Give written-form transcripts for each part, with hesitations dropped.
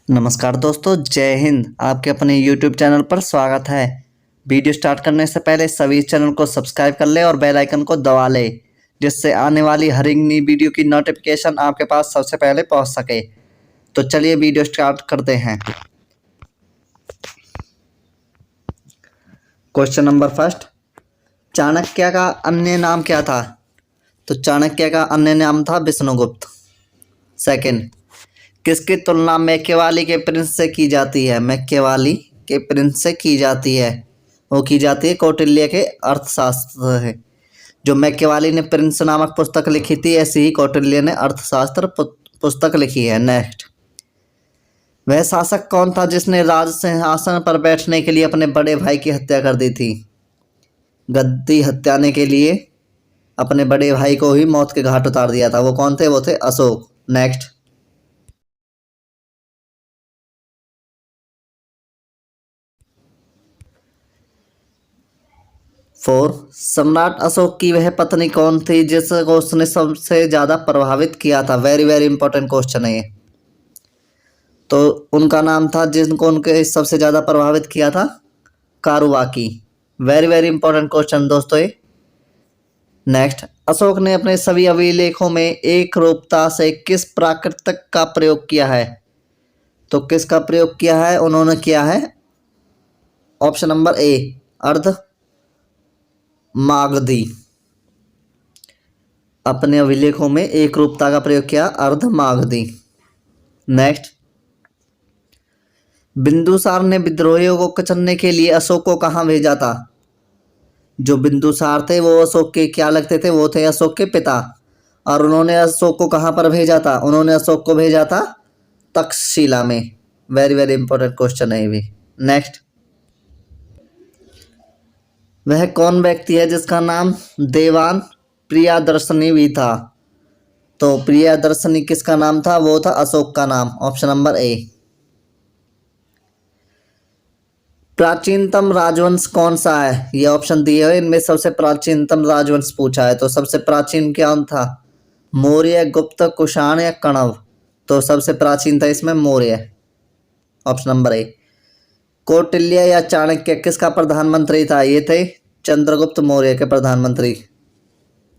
नमस्कार दोस्तों, जय हिंद। आपके अपने YouTube चैनल पर स्वागत है। वीडियो स्टार्ट करने से पहले सभी चैनल को सब्सक्राइब कर ले और बेल आइकन को दबा ले, जिससे आने वाली हर एक नई वीडियो की नोटिफिकेशन आपके पास सबसे पहले पहुंच सके। तो चलिए वीडियो स्टार्ट करते हैं। क्वेश्चन नंबर फर्स्ट, चाणक्य का अन्य नाम क्या था? तो चाणक्य का अन्य नाम था विष्णुगुप्त। सेकंड, किसकी तुलना मैकियावेली के प्रिंस से की जाती है? मैकियावेली के प्रिंस से की जाती है, वो की जाती है कौटिल्य के अर्थशास्त्र है। जो मैकियावेली ने प्रिंस नामक पुस्तक लिखी थी, ऐसी ही कौटिल्य ने अर्थशास्त्र पुस्तक लिखी है। नेक्स्ट, वह शासक कौन था जिसने राज सिंहासन पर बैठने के लिए अपने बड़े भाई की हत्या कर दी थी? गद्दी हत्याने के लिए अपने बड़े भाई को ही मौत के घाट उतार दिया था। वो कौन थे? वो थे अशोक। नेक्स्ट, 4, सम्राट अशोक की वह पत्नी कौन थी जिसको उसने सबसे ज्यादा प्रभावित किया था? वेरी वेरी इंपॉर्टेंट क्वेश्चन है ये। तो उनका नाम था, जिनको उनके सबसे ज्यादा प्रभावित किया था, कारुबाकी। वेरी वेरी इंपॉर्टेंट क्वेश्चन दोस्तों ये। नेक्स्ट, अशोक ने अपने सभी अभिलेखों में एक रूपता से किस प्राकृतिक का प्रयोग किया है? तो किसका प्रयोग किया है? उन्होंने किया है ऑप्शन नंबर ए, अर्ध मागधी। अपने अभिलेखों में एक रूपता का प्रयोग किया, अर्ध मागधी। नेक्स्ट, बिंदुसार ने विद्रोहियों को कुचलने के लिए अशोक को कहाँ भेजा था? जो बिंदुसार थे वो अशोक के क्या लगते थे? वो थे अशोक के पिता। और उन्होंने अशोक को कहाँ पर भेजा था? उन्होंने अशोक को भेजा था तक्षशिला में। वेरी वेरी इंपॉर्टेंट क्वेश्चन है ये भी। नेक्स्ट, वह कौन व्यक्ति है जिसका नाम देवान प्रियदर्शनी भी था? तो प्रियदर्शनी किसका नाम था? वो था अशोक का नाम। Option number A. प्राचीनतम राजवंश कौन सा है? ये ऑप्शन दिए हुए इनमें सबसे प्राचीनतम राजवंश पूछा है। तो सबसे प्राचीन कौन था? मौर्य, गुप्त, कुषाण या कण्व? तो सबसे प्राचीन था इसमें Maurya. Option number A. Kautilya या चाणक्य किसका प्रधानमंत्री था? ये थे चंद्रगुप्त मौर्य के प्रधानमंत्री।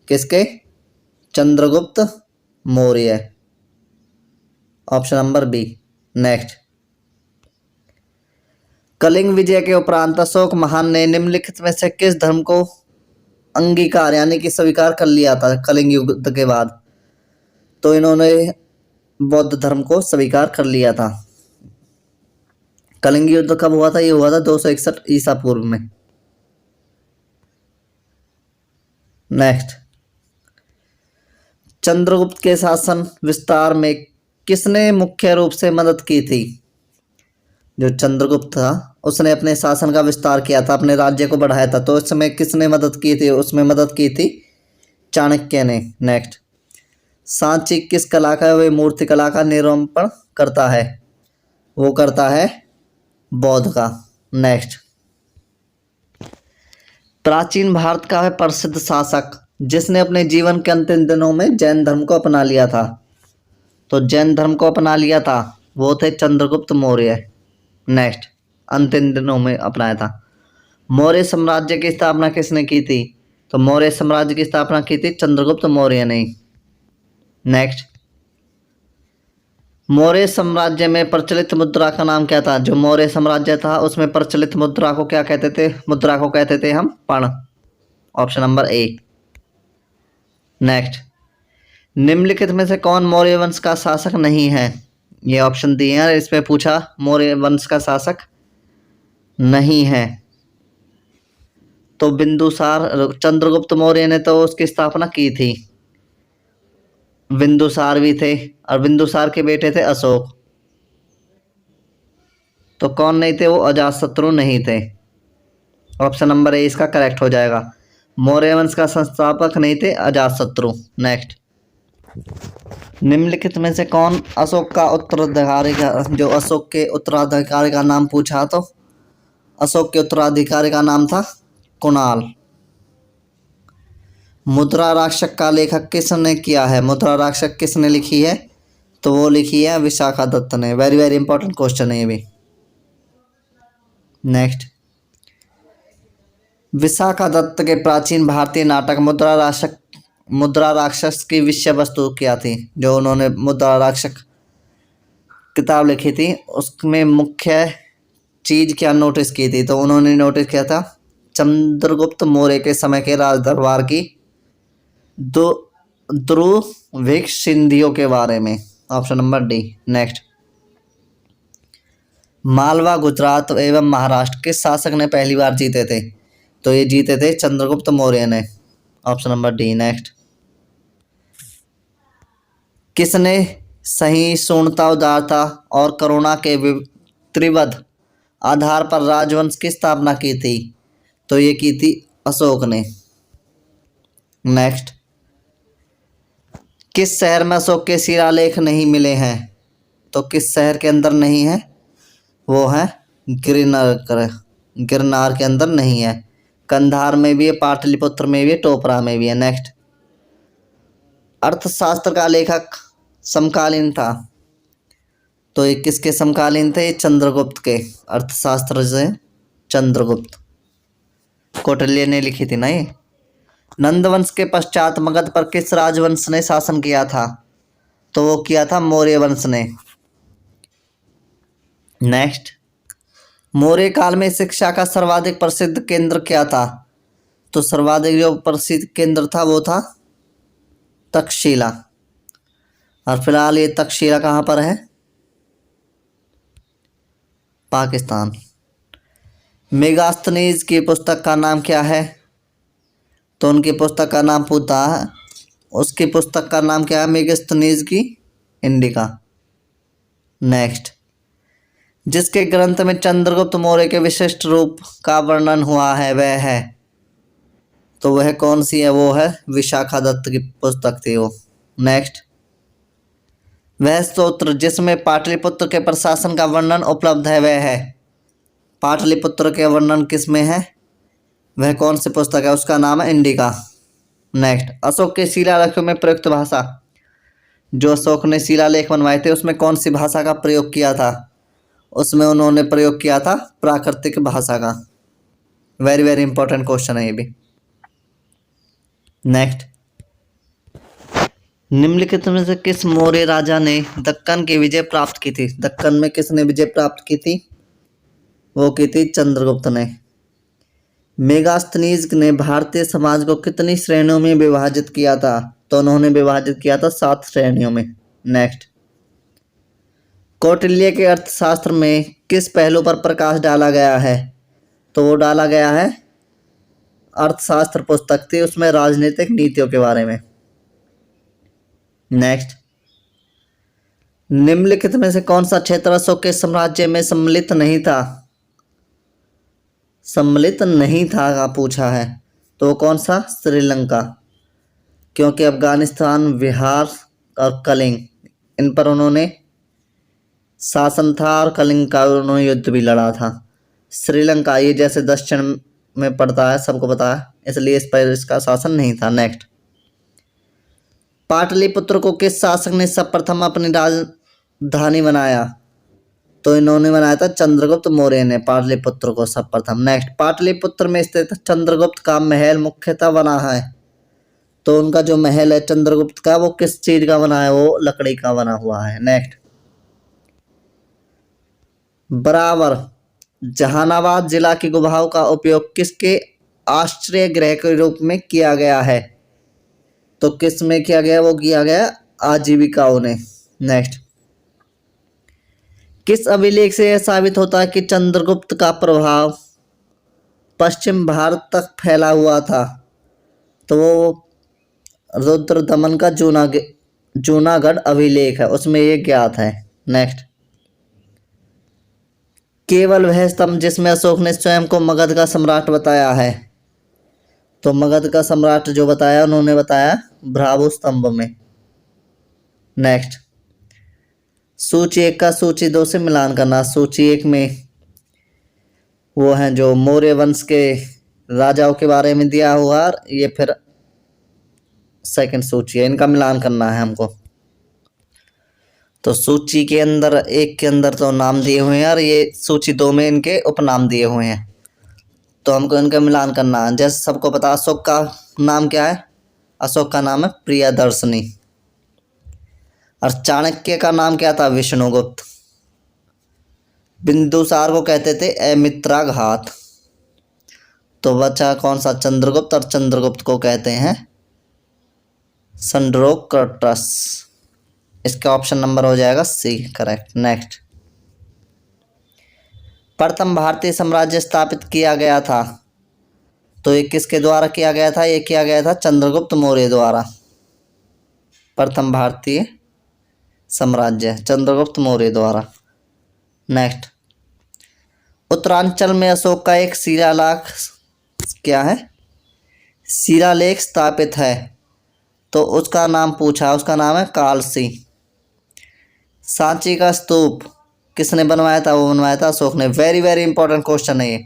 किसके? Chandragupta Maurya. Option number B. Next, Kalinga विजय के उपरांत अशोक महान ने निम्नलिखित में से किस धर्म को अंगीकार यानी कि स्वीकार कर लिया था कलिंग युद्ध के बाद? तो इन्होंने बौद्ध धर्म को स्वीकार कर लिया था। कलिंग युद्ध कब हुआ था? ये हुआ था 261 ईसा पूर्व में। नेक्स्ट, चंद्रगुप्त के शासन विस्तार में किसने मुख्य रूप से मदद की थी? जो चंद्रगुप्त था उसने अपने शासन का विस्तार किया था, अपने राज्य को बढ़ाया था। तो इस समय किसने मदद की थी? उसमें मदद की थी चाणक्य ने। नेक्स्ट, सांची किस कला का? वे मूर्ति कला का निरूपण करता है। वो करता है बौद्ध का। नेक्स्ट, प्राचीन भारत का है प्रसिद्ध शासक जिसने अपने जीवन के अंतिम दिनों में जैन धर्म को अपना लिया था। तो जैन धर्म को अपना लिया था, वो थे चंद्रगुप्त मौर्य। नेक्स्ट, अंतिम दिनों में अपनाया था। मौर्य साम्राज्य की स्थापना किसने की थी? तो मौर्य साम्राज्य की स्थापना की थी चंद्रगुप्त मौर्य ने। नेक्स्ट, मौर्य साम्राज्य में प्रचलित मुद्रा का नाम क्या था? जो मौर्य साम्राज्य था उसमें प्रचलित मुद्रा को क्या कहते थे? मुद्रा को कहते थे हम पण। Option number A. नेक्स्ट, निम्नलिखित में से कौन मौर्य वंश का शासक नहीं है? ये ऑप्शन दिए हैं, इसमें पूछा मौर्य वंश का शासक नहीं है। तो बिंदुसार, चंद्रगुप्त मौर्य ने तो उसकी स्थापना की थी। बिंदुसार भी थे और बिंदुसार के बेटे थे अशोक। तो कौन नहीं थे? वो अजातशत्रु नहीं थे। ऑप्शन नंबर ए इसका करेक्ट हो जाएगा। मौर्य वंश का संस्थापक नहीं थे, अजातशत्रु। नेक्स्ट, निम्नलिखित में से कौन अशोक का उत्तराधिकारी का, जो अशोक के उत्तराधिकारी का नाम पूछा, तो अशोक के उत्तराधिकारी का नाम था कुणाल। मुद्रा राक्षस का लेखक किसने किया है? मुद्रा राक्षस किसने लिखी है? तो वो लिखी है विशाखा दत्त ने। वेरी वेरी इंपॉर्टेंट क्वेश्चन है ये भी। नेक्स्ट, विशाखा दत्त के प्राचीन भारतीय नाटक मुद्रा राक्षस की विषय वस्तु क्या थी? जो उन्होंने मुद्रा राक्षस किताब लिखी थी उसमें मुख्य चीज क्या नोटिस की थी? तो उन्होंने नोटिस किया था चंद्रगुप्त मौर्य के समय के राज दरबार की दो ध्रुविक सिंधियों के बारे में। Option number D. Next, Malwa, Gujarat एवं महाराष्ट्र किस शासक ने पहली बार जीते थे? तो ये जीते थे चंद्रगुप्त मौर्य ने। Option number D. नेक्स्ट, किसने सहिष्णुता, उदारता और करुणा के त्रिवध आधार पर राजवंश की स्थापना की थी? तो ये की थी अशोक ने। नेक्स्ट, किस शहर में अशोक के शिलालेख नहीं मिले हैं? तो किस शहर के अंदर नहीं है? वो है गिरनार के अंदर नहीं है। कंधार में भी है, पाटलिपुत्र में भी है, टोपरा में भी है। नेक्स्ट, अर्थशास्त्र का लेखक समकालीन था? तो ये किसके समकालीन थे? चंद्रगुप्त के। अर्थशास्त्र से चंद्रगुप्त, कौटिल्य ने लिखी थी ना ये। नंदवंश के पश्चात मगध पर किस राजवंश ने शासन किया था? तो वो किया था मौर्य वंश ने। नेक्स्ट, मौर्य काल में शिक्षा का सर्वाधिक प्रसिद्ध केंद्र क्या था? तो सर्वाधिक जो प्रसिद्ध केंद्र था वो था तक्षशिला। और फिलहाल ये तक्षशिला कहाँ पर है? पाकिस्तान। मेगास्थनीज की पुस्तक का नाम क्या है? तो उनकी पुस्तक का नाम पूछा है, उसकी पुस्तक का नाम क्या है? मेगास्थनीज की इंडिका। नेक्स्ट, जिसके ग्रंथ में चंद्रगुप्त मौर्य के विशिष्ट रूप का वर्णन हुआ है वह है? तो वह कौन सी है? वो है विशाखा दत्त की पुस्तक थी वो। नेक्स्ट, वह स्तोत्र जिसमें पाटलिपुत्र के प्रशासन का वर्णन उपलब्ध है वह है? पाटलिपुत्र के वर्णन किस में है? वह कौन सी पुस्तक है? उसका नाम है इंडिका। नेक्स्ट, अशोक के शिलालेखों में प्रयुक्त भाषा, जो अशोक ने शिलालेख बनवाए थे उसमें कौन सी भाषा का प्रयोग किया था? उसमें उन्होंने प्रयोग किया था प्राकृतिक भाषा का। वेरी वेरी इंपॉर्टेंट क्वेश्चन है ये भी। नेक्स्ट, निम्नलिखित में से किस मौर्य राजा ने दक्कन की विजय प्राप्त की थी? दक्कन में किसने विजय प्राप्त की थी? वो की थी चंद्रगुप्त ने। मेगास्थनीज ने भारतीय समाज को कितनी श्रेणियों में विभाजित किया था? तो उन्होंने विभाजित किया था 7 श्रेणियों में। नेक्स्ट, कौटिल्य के अर्थशास्त्र में किस पहलू पर प्रकाश डाला गया है? तो वो डाला गया है, अर्थशास्त्र पुस्तक थी उसमें राजनीतिक नीतियों के बारे में। नेक्स्ट, निम्नलिखित में से कौन सा क्षेत्र अशोक के साम्राज्य में सम्मिलित नहीं था? सम्मिलित नहीं था का पूछा है, तो कौन सा? श्रीलंका। क्योंकि अफगानिस्तान, बिहार और कलिंग इन पर उन्होंने शासन था और कलिंग का उन्होंने युद्ध भी लड़ा था। श्रीलंका ये जैसे दक्षिण में पड़ता है, सबको पता है, इसलिए इस पर इसका शासन नहीं था। नेक्स्ट, पाटलिपुत्र को किस शासक ने सर्वप्रथम अपनी राजधानी बनाया? तो इन्होंने बनाया था चंद्रगुप्त मौर्य ने पाटलिपुत्र को सर्वप्रथम। नेक्स्ट, पाटलिपुत्र में स्थित चंद्रगुप्त का महल मुख्यतः बना है? तो उनका जो महल है चंद्रगुप्त का वो किस चीज का बना है? वो लकड़ी का बना हुआ है। नेक्स्ट, बराबर जहानाबाद जिला की गुफाओं का उपयोग किसके आश्रय गृह के रूप में किया गया है? तो किस में किया गया? वो किया गया आजीविकाओं ने। नेक्स्ट, किस अभिलेख से यह साबित होता है कि चंद्रगुप्त का प्रभाव पश्चिम भारत तक फैला हुआ था? तो वो रुद्रदमन का जूनागढ़ अभिलेख है, उसमें ये ज्ञात है। नेक्स्ट, केवल वह स्तंभ जिसमें अशोक ने स्वयं को मगध का सम्राट बताया है? तो मगध का सम्राट जो बताया उन्होंने बताया भ्रावु स्तंभ में। नेक्स्ट, सूची 1 का सूची 2 से मिलान करना। सूची 1 में वो हैं जो मौर्य वंश के राजाओं के बारे में दिया हुआ, ये फिर सेकंड सूची है, इनका मिलान करना है हमको। तो सूची के अंदर एक के अंदर तो नाम दिए हुए हैं और ये सूची 2 में इनके उपनाम दिए हुए हैं, तो हमको इनका मिलान करना है। जैसे सबको पता अशोक का नाम क्या है, अशोक का नाम है प्रियदर्शनी, और चाणक्य का नाम क्या था, विष्णुगुप्त। बिंदुसार को कहते थे अमित्राघात। तो बचा कौन सा, चंद्रगुप्त, और चंद्रगुप्त को कहते हैं संड्रोक्राटस। इसका ऑप्शन नंबर हो जाएगा सी करेक्ट। नेक्स्ट, प्रथम भारतीय साम्राज्य स्थापित किया गया था, तो ये किसके द्वारा किया गया था, ये किया गया था चंद्रगुप्त मौर्य द्वारा। प्रथम भारतीय साम्राज्य चंद्रगुप्त मौर्य द्वारा। नेक्स्ट, उत्तरांचल में अशोक का एक शिलालेख क्या है, शिलालेख स्थापित है, तो उसका नाम पूछा, उसका नाम है कालसी। सांची का स्तूप किसने बनवाया था, वो बनवाया था अशोक ने। वेरी वेरी इंपॉर्टेंट क्वेश्चन है ये।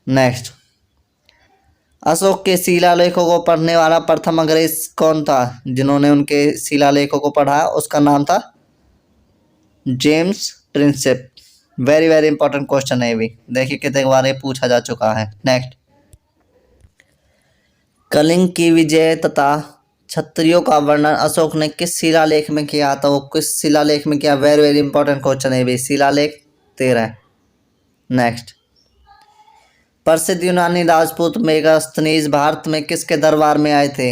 नेक्स्ट, अशोक के शिलालेखों को पढ़ने वाला प्रथम अंग्रेज कौन था, जिन्होंने उनके शिलालेखों को पढ़ा, उसका नाम था James Prinsep. Very very important question है भी, देखिए कितने बार ये पूछा जा चुका है। नेक्स्ट, कलिंग की विजय तथा क्षत्रियों का वर्णन अशोक ने किस शिलालेख में किया था, वो किस शिलालेख में किया, वेरी वेरी इंपॉर्टेंट क्वेश्चन है भी, शिलालेख 13। नेक्स्ट, प्रसिद्ध यूनानी राजपूत मेगास्थनीज भारत में किसके दरबार में आए थे,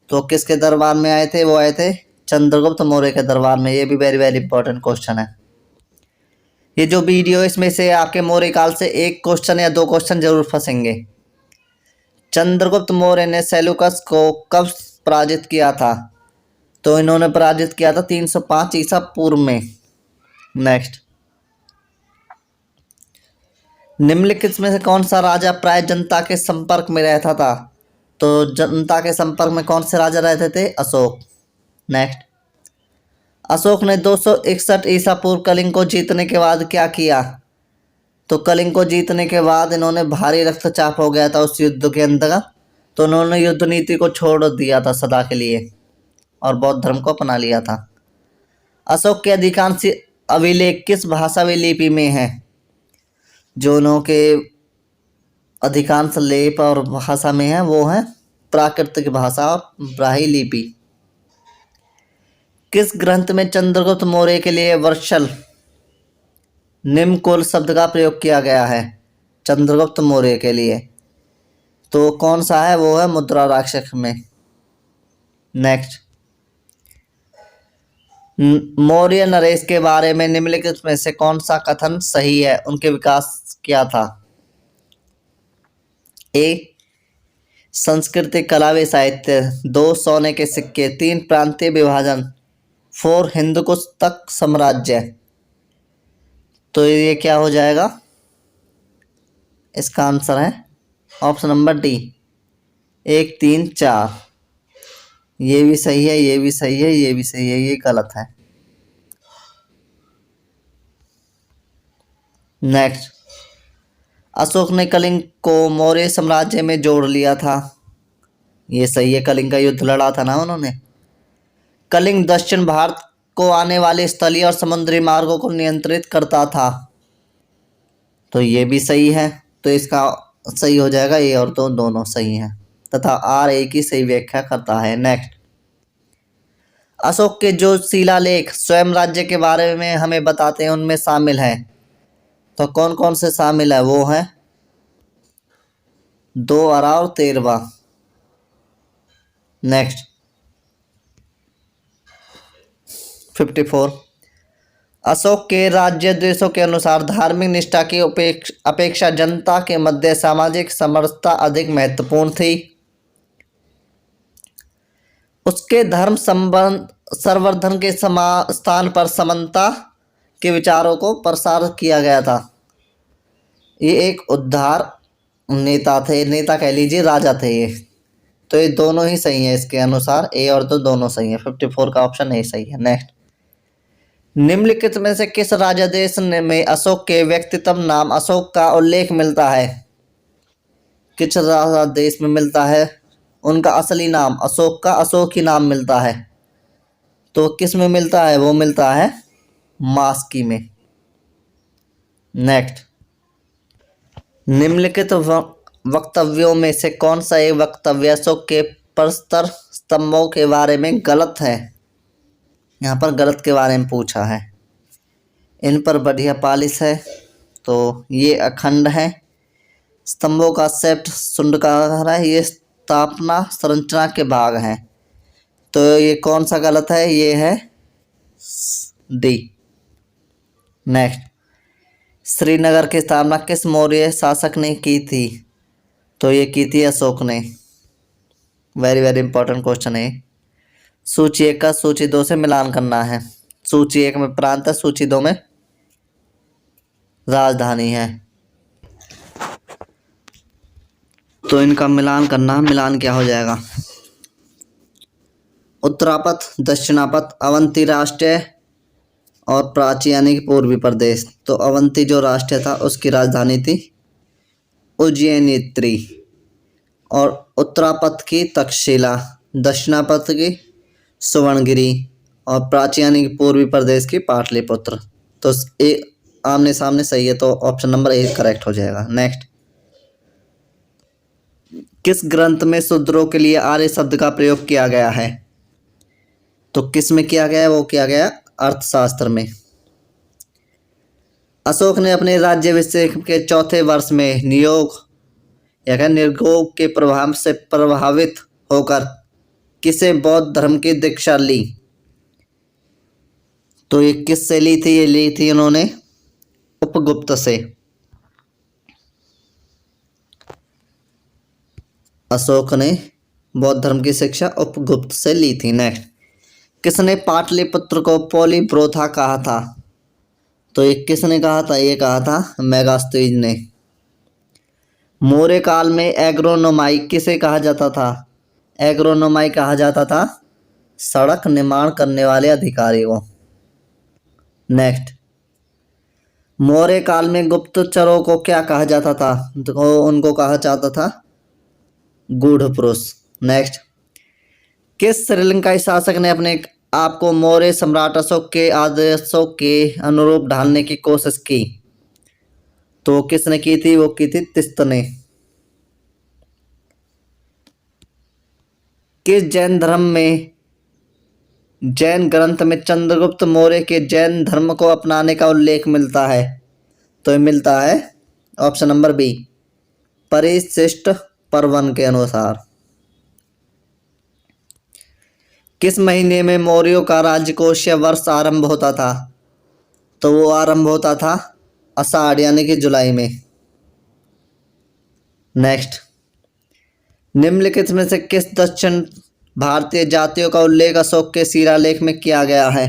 तो किसके दरबार में आए थे, वो आए थे चंद्रगुप्त मौर्य के दरबार में। ये भी वेरी वेरी इंपॉर्टेंट क्वेश्चन है। ये जो वीडियो इसमें से आपके मौर्य काल से एक क्वेश्चन या 2 क्वेश्चन जरूर फंसेंगे। चंद्रगुप्त मौर्य ने सेल्यूकस को कब पराजित किया था, तो इन्होंने पराजित किया था 305 ईसा पूर्व में। नेक्स्ट, निम्नलिखित में से कौन सा राजा प्राय जनता के संपर्क में रहता था, तो जनता के संपर्क में कौन से राजा रहते थे, अशोक। नेक्स्ट, अशोक ने 261 ईसा पूर्व कलिंग को जीतने के बाद क्या किया, तो कलिंग को जीतने के बाद इन्होंने भारी रक्तचाप हो गया था उस युद्ध के अंतर्गत, तो उन्होंने युद्ध नीति को छोड़ दिया था सदा के लिए और बौद्ध धर्म को अपना लिया था। अशोक के अधिकांश अभिलेख किस भाषावी लिपि में हैं, जो उनके अधिकांश लेप और भाषा में है वो है प्राकृतिक भाषा और ब्राह्मी लिपि। किस ग्रंथ में चंद्रगुप्त मौर्य के लिए वर्षल निम्नकुल शब्द का प्रयोग किया गया है, चंद्रगुप्त मौर्य के लिए, तो कौन सा है, वो है मुद्रा राक्षस में। नेक्स्ट, मौर्य नरेश के बारे में निम्नलिखित में से कौन सा कथन सही है, उनके विकास क्या था। ए, संस्कृति कला व साहित्य, 2 सोने के सिक्के, 3 प्रांतीय विभाजन, 4 हिंदुकुश तक साम्राज्य। तो ये क्या हो जाएगा, इसका आंसर है ऑप्शन नंबर डी, 1 3 4। ये भी सही है, ये भी सही है, ये भी सही है, ये गलत है। नेक्स्ट, अशोक ने कलिंग को मौर्य साम्राज्य में जोड़ लिया था, ये सही है, कलिंग का युद्ध लड़ा था ना उन्होंने। कलिंग दक्षिण भारत को आने वाले स्थलीय और समुद्री मार्गों को नियंत्रित करता था, तो ये भी सही है, तो इसका सही हो जाएगा ये और तो दोनों सही हैं तथा आर ए की सही व्याख्या करता है। नेक्स्ट, अशोक के जो शिलालेख स्वयं राज्य के बारे में हमें बताते हैं उनमें शामिल है, तो कौन कौन से शामिल है, वो है 2 और 13वां। नेक्स्ट, 54, अशोक के राज्य देशों के अनुसार धार्मिक निष्ठा की अपेक्षा जनता के मध्य सामाजिक समरसता अधिक महत्वपूर्ण थी। उसके धर्म संबंध संवर्धन के स्थान पर समानता के विचारों को प्रसार किया गया था। ये एक उद्धार नेता थे, नेता कह लीजिए, राजा थे ये, तो ये दोनों ही सही है इसके अनुसार, ए और तो दोनों सही है, 54 का ऑप्शन ए सही है। नेक्स्ट, निम्नलिखित में से किस राजादेश में अशोक के व्यक्तित्व नाम अशोक का उल्लेख मिलता है, किस राजादेश में मिलता है उनका असली नाम अशोक का अशोक ही नाम मिलता है, तो किस में मिलता है? वो मिलता है मास्की में। नेक्स्ट, निम्नलिखित वक्तव्यों में से कौन सा एक वक्तव्य अशोक के प्रस्तर स्तंभों के बारे में गलत है? यहाँ पर गलत के बारे में पूछा है। इन पर बढ़िया पालिश है, तो ये अखंड है। स्तंभों का सेट शुंडकार है, ये स्थापना संरचना के भाग हैं। तो ये कौन सा गलत है? ये है डी। नेक्स्ट, श्रीनगर की स्थापना किस मौर्य शासक ने की थी? तो ये की थी अशोक ने। वेरी वेरी इंपॉर्टेंट क्वेश्चन है। सूची 1 का सूची 2 से मिलान करना है। सूची 1 में प्रांत है, सूची 2 में राजधानी है। तो इनका मिलान करना, मिलान क्या हो जाएगा? उत्तरापथ, दक्षिणापथ, अवंती राष्ट्रीय और प्राची यानी कि पूर्वी प्रदेश। तो अवंती जो राष्ट्रीय था उसकी राजधानी थी उज्जैनित्री, और उत्तरापथ की तक्षशिला, दक्षिणापथ की सुवर्णगिरी और प्राची यानी कि पूर्वी प्रदेश की पाटलिपुत्र। तो आमने सामने सही है, तो ऑप्शन नंबर ए करेक्ट हो जाएगा। नेक्स्ट, किस ग्रंथ में शूद्रों के लिए आर्य शब्द का प्रयोग किया गया है? तो किस में किया गया है? वो किया गया अर्थशास्त्र में। अशोक ने अपने राज्याभिषेक के चौथे वर्ष में नियोग या निर्योग के प्रभाव से प्रभावित होकर किसे बौद्ध धर्म की दीक्षा ली? तो ये किससे ली थी? ये ली थी उन्होंने उपगुप्त से। अशोक ने बौद्ध धर्म की शिक्षा उपगुप्त से ली थी। नेक्स्ट, किसने पाटलिपुत्र को पोलीब्रोथा कहा था? तो ये किसने कहा था? ये कहा था मेगास्थनीज ने। मौर्य काल में एग्रोनोमाई किसे कहा जाता था? एग्रोनोमाई कहा जाता था सड़क निर्माण करने वाले अधिकारी को। नेक्स्ट, मौर्य काल में गुप्तचरों को क्या कहा जाता था? तो उनको कहा जाता था गूढ़ पुरुष। नेक्स्ट, किस श्रीलंकाई शासक ने अपने आप को मौर्य सम्राट अशोक के आदर्शों के अनुरूप ढालने की कोशिश की? तो किसने की थी? वो की थी तिस्त ने। किस जैन धर्म में, जैन ग्रंथ में चंद्रगुप्त मौर्य के जैन धर्म को अपनाने का उल्लेख मिलता है? तो ये मिलता है ऑप्शन नंबर बी, परिशिष्ट पर्वन के अनुसार। किस महीने में मौर्यों का राजकोषीय वर्ष आरंभ होता था? तो वो आरंभ होता था आषाढ़ यानी कि जुलाई में। नेक्स्ट, निम्नलिखित में से किस दक्षिण भारतीय जातियों का उल्लेख अशोक के शिलालेख में किया गया है?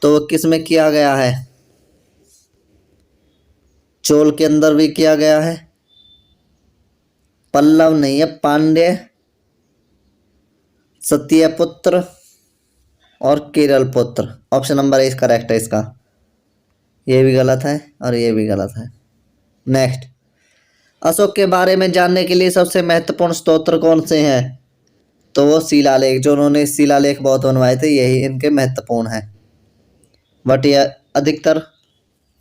तो किस में किया गया है? चोल के अंदर भी किया गया है, पल्लव नहीं है, पांड्य, सत्यपुत्र और केरल पुत्र। ऑप्शन नंबर ए करेक्ट है इसका। ये भी गलत है और ये भी गलत है। नेक्स्ट, अशोक के बारे में जानने के लिए सबसे महत्वपूर्ण स्तोत्र कौन से हैं? तो वो शिलालेख, जो उन्होंने शिलालेख बहुत बनवाए थे, यही इनके महत्वपूर्ण हैं, बट ये अधिकतर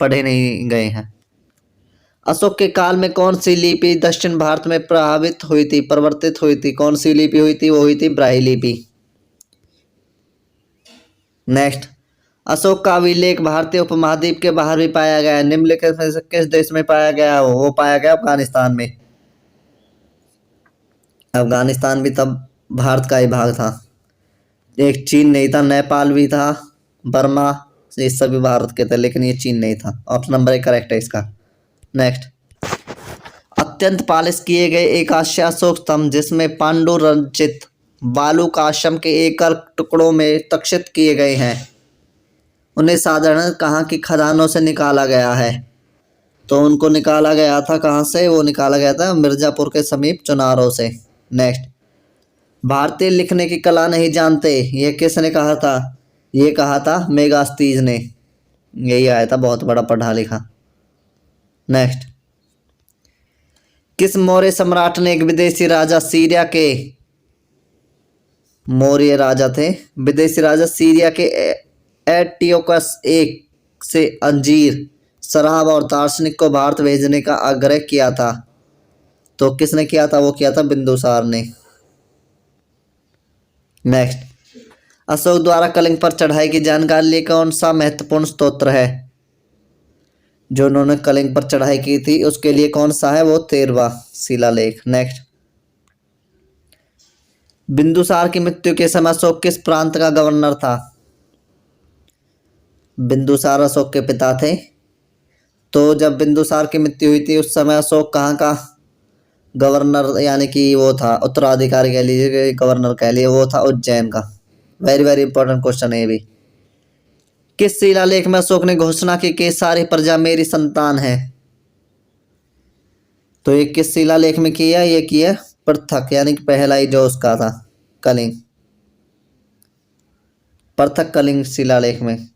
पढ़े नहीं गए हैं। अशोक के काल में कौन सी लिपि दक्षिण भारत में परिवर्तित हुई थी? कौन सी लिपि हुई थी? वो हुई थी ब्राह्मी लिपि। नेक्स्ट, अशोक का अभिलेख भारतीय उपमहाद्वीप के बाहर भी पाया गया है। निम्नलिखित में से किस देश में पाया गया? वो पाया गया अफगानिस्तान में। अफगानिस्तान भी तब भारत का ही भाग था। एक चीन नहीं था, नेपाल भी था, बर्मा, ये सभी भारत के थे, लेकिन ये चीन नहीं था। ऑप्शन नंबर ए करेक्ट है इसका। नेक्स्ट, अत्यंत पालिश किए गए एक अशोक स्तंभ जिसमें पांडु रचित बालू काशम के एकल टुकड़ों में तक्षित किए गए हैं, उन्हें साधारण कहाँ की खदानों से निकाला गया है? तो उनको निकाला गया था कहाँ से? वो निकाला गया था मिर्जापुर के समीप चुनारों से। नेक्स्ट, भारतीय लिखने की कला नहीं जानते, ये किसने कहा था? ये कहा था मेगास्थनीज ने। यही आया था, बहुत बड़ा पढ़ा लिखा। नेक्स्ट, किस मौर्य सम्राट ने एक विदेशी राजा सीरिया के मौर्य राजा थे। विदेशी राजा सीरिया के एंटियोकस एक से अंजीर, शराब और दार्शनिक को भारत भेजने का आग्रह किया था। तो किसने किया था? वो किया था बिंदुसार ने। नेक्स्ट, अशोक द्वारा कलिंग पर चढ़ाई की जानकारी लिए कौन सा महत्वपूर्ण स्तोत्र है? जो उन्होंने कलिंग पर चढ़ाई की थी उसके लिए कौन सा है? वो 13वां शिलालेख। नेक्स्ट, बिंदुसार की मृत्यु के समय अशोक किस प्रांत का गवर्नर था? बिंदुसार अशोक के पिता थे। तो जब बिंदुसार की मृत्यु हुई थी उस समय अशोक कहाँ का गवर्नर, यानी कि वो था उत्तराधिकारी कह लीजिए, गवर्नर कह लिए, वो था उज्जैन का। वेरी वेरी इंपॉर्टेंट क्वेश्चन है ये भी। किस शिलालेख में अशोक ने घोषणा की कि सारी प्रजा मेरी संतान है? तो ये किस शिलालेख में किया? ये किया पृथक, यानी कि पहला ही जो उसका था कलिंग, पृथक कलिंग शिलालेख में।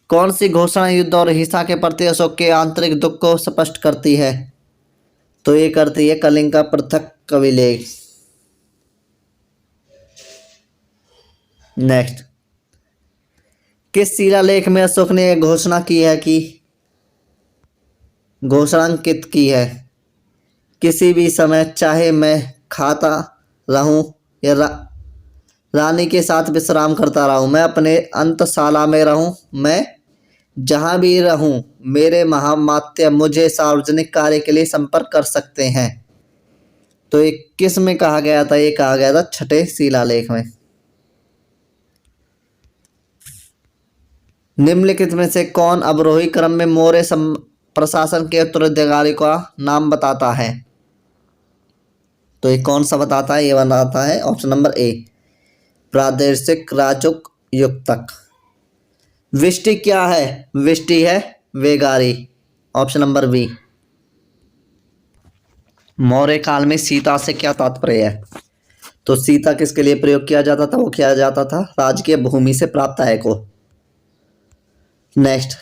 कौन सी घोषणा युद्ध और हिंसा के प्रति अशोक के आंतरिक दुख को स्पष्ट करती है? तो ये करती है कलिंग का पृथक कविलेख। नेक्स्ट, किस शिलालेख में अशोक ने घोषणा की है कि घोषणांकित की है, किसी भी समय चाहे मैं खाता रहूं या रानी के साथ विश्राम करता रहूं, मैं अपने अंतशाला में रहूं, मैं जहां भी रहूं, मेरे महामात्य मुझे सार्वजनिक कार्य के लिए संपर्क कर सकते हैं। तो ये किस में कहा गया था? ये कहा गया था छठे शिलालेख में। निम्नलिखित में से कौन अवरोही क्रम में मौर्य प्रशासन के उत्तराधिकारी का नाम बताता है? तो ये कौन सा बताता है? ये बताता है ऑप्शन नंबर ए, प्रादेशिक राजुक युक्तक। विष्टि क्या है? विष्टि है वेगारी, ऑप्शन नंबर बी। मौर्य काल में सीता से क्या तात्पर्य है? तो सीता किसके लिए प्रयोग किया जाता था? वो किया जाता था राजकीय भूमि से प्राप्त आय को। नेक्स्ट,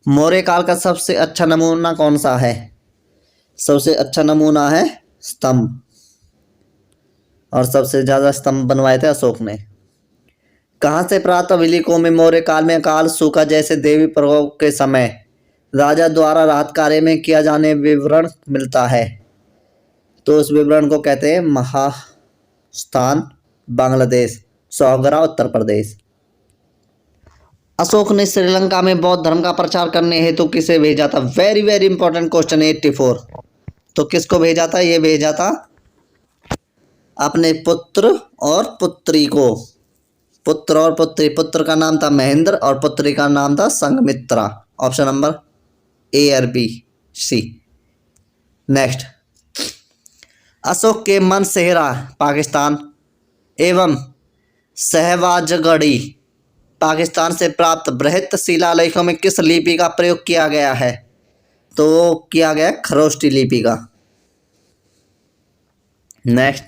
मौर्य काल का सबसे अच्छा नमूना कौन सा है? सबसे अच्छा नमूना है स्तंभ, और सबसे ज्यादा स्तंभ बनवाए थे अशोक ने। कहाँ से प्राप्त अभिलेखों में मौर्य काल में अकाल, सूखा जैसे देवी प्रकोप के समय राजा द्वारा राहत कार्य में किया जाने विवरण मिलता है? तो उस विवरण को कहते हैं महास्थान, बांग्लादेश, सौगरा, उत्तर प्रदेश। अशोक ने श्रीलंका में बौद्ध धर्म का प्रचार करने हेतु किसे भेजा था? Very very important question 84। तो किसको भेजा था? ये भेजा था अपने पुत्र और पुत्री को। पुत्र और पुत्री, पुत्र का नाम था महेंद्र और पुत्री का नाम था संघमित्रा। ऑप्शन नंबर ए और बी, सी। नेक्स्ट, अशोक के मनसेहरा पाकिस्तान एवं सहवाजगढ़ी पाकिस्तान से प्राप्त बृहत शिलालेखों में किस लिपि का प्रयोग किया गया है? तो वो किया गया खरोष्टी लिपि का। नेक्स्ट,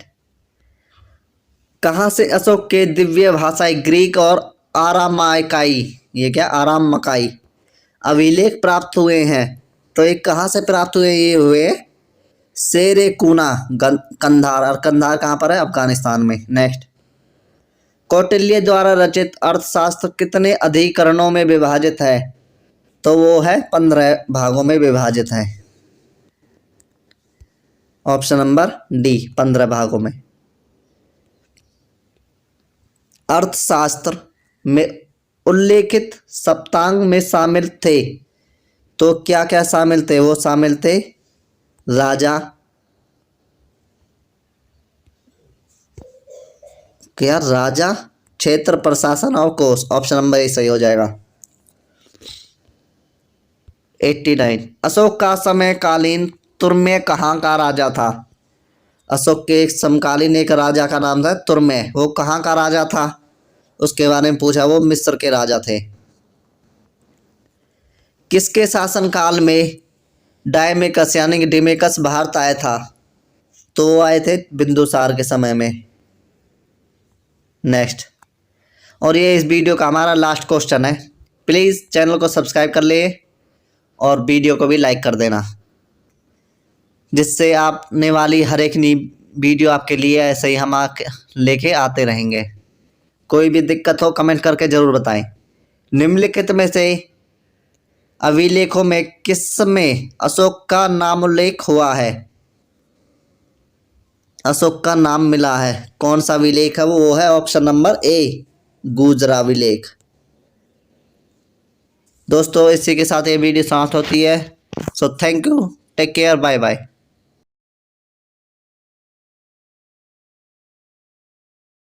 कहाँ से अशोक के दिव्य भाषाई ग्रीक और आरामाइकाई, ये क्या आरामकाई अभिलेख प्राप्त हुए हैं? तो ये कहाँ से प्राप्त हुए? ये हुए सेरेकुना, कंधार, और कंधार कहाँ पर है? अफगानिस्तान में। नेक्स्ट, कौटिल्य द्वारा रचित अर्थशास्त्र कितने अधिकरणों में विभाजित है? तो वो है 15 भागों में विभाजित है। ऑप्शन नंबर डी, 15 भागों में। अर्थशास्त्र में उल्लेखित सप्तांग में शामिल थे, तो क्या क्या शामिल थे? वो शामिल थे राजा, क्या राजा, क्षेत्र, प्रशासन और कोष। ऑप्शन नंबर ए सही हो जाएगा। 89, अशोक का समकालीन तुर्मे कहाँ का राजा था? अशोक के समकालीन एक राजा का नाम था तुर्मे, वो कहाँ का राजा था? उसके बारे में पूछा, वो मिस्र के राजा थे। किसके शासनकाल में डायमेकस यानी कि डिमेकस भारत आया था? तो वो आए थे बिंदुसार के समय में। नेक्स्ट, और ये इस वीडियो का हमारा लास्ट क्वेश्चन है। प्लीज़ चैनल को सब्सक्राइब कर लिए और वीडियो को भी लाइक कर देना, जिससे आपने वाली हर एक वीडियो आपके लिए ऐसे ही हम लेके आते रहेंगे। कोई भी दिक्कत हो कमेंट करके ज़रूर बताएं। निम्नलिखित में से अभिलेखों में किस में अशोक का नाम उल्लेख हुआ है? अशोक का नाम मिला है, कौन सा अभिलेख है वो है ऑप्शन नंबर ए, गुजरा अभिलेख। दोस्तों इसी के साथ ये वीडियो समाप्त होती है। So thank you, take care, bye bye.